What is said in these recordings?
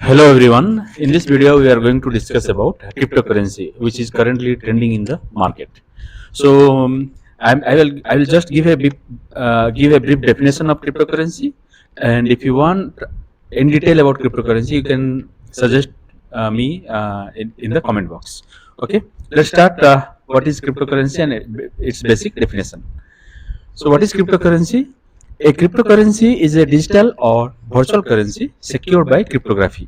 Hello everyone. In this video, we are going to discuss about cryptocurrency, which is currently trending in the market. So I will just give a brief definition of cryptocurrency, and if you want in detail about cryptocurrency, you can suggest me in the comment box. Okay, let's start. What is cryptocurrency and its basic definition? So what is cryptocurrency? A cryptocurrency is a digital or virtual currency secured by cryptography,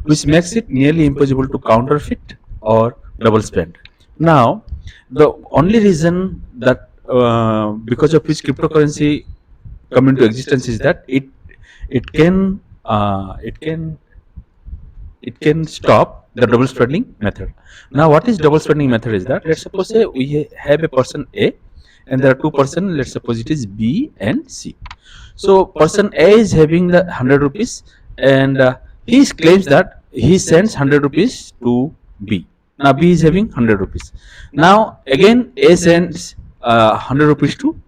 which makes it nearly impossible to counterfeit or double spend. Now, the only reason that because of which cryptocurrency come into existence is that it can uh, it can it can stop the double spending method. Now, what is double spending method is that, let's suppose say we have a person A and there are two persons, let's suppose it is B and C. So person A is having the 100 rupees and he claims that he sends 100 rupees to B. Now B is having 100 rupees. Now again A sends 100 rupees to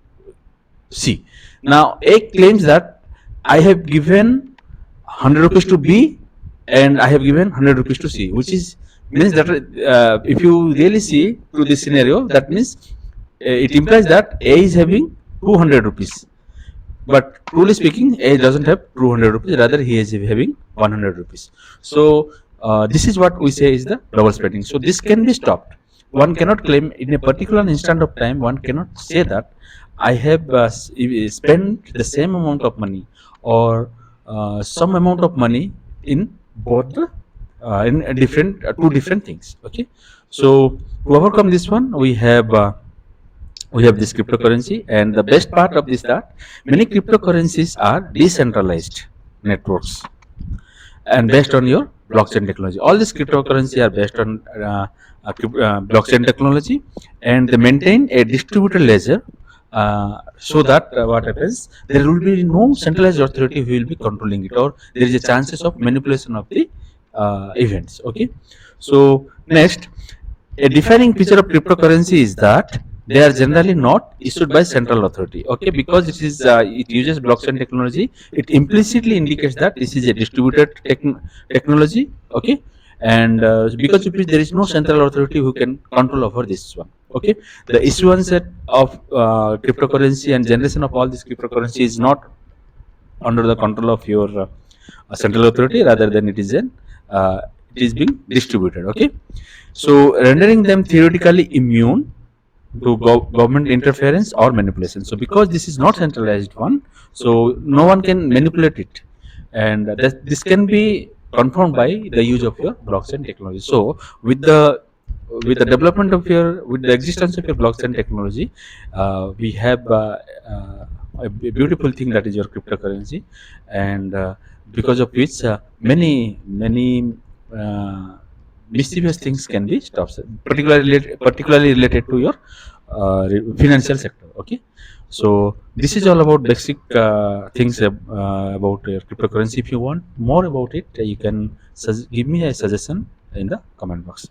C. Now A claims that I have given 100 rupees to B and I have given 100 rupees to C, which is means that if you really see to this scenario, that means it implies that A is having 200 rupees. But truly speaking, A doesn't have 200 rupees, rather he is having 100 rupees. So this is what we say is the double spending. So this can be stopped. One cannot claim in a particular instant of time, one cannot say that I have spent the same amount of money or some amount of money in both the in a different two different things. Okay, so to overcome this one, we have this cryptocurrency, and the best part of this that many cryptocurrencies are decentralized networks and based on your blockchain technology. All these cryptocurrency are based on blockchain technology, and they maintain a distributed ledger so that what happens, there will be no centralized authority who will be controlling it, or there is a chances of manipulation of the events. Okay, so next, a defining feature of cryptocurrency is that they are generally not issued by central authority. Okay, because it uses blockchain technology, it implicitly indicates that this is a distributed technology. Okay, and because of which there is no central authority who can control over this one. Okay, the issuance of cryptocurrency and generation of all this cryptocurrency is not under the control of your central authority, rather than it is being distributed. Okay, so rendering them theoretically immune to government interference or manipulation. So because this is not centralized one, so no one can manipulate it, and this can be confirmed by the use of your blockchain technology. So with the development of with the existence of your blockchain technology, we have a beautiful thing, that is your cryptocurrency, and because of which many mischievous things can be stopped, particularly related to your financial sector. Okay, so this is all about basic things about cryptocurrency. If you want more about it, you can give me a suggestion in the comment box.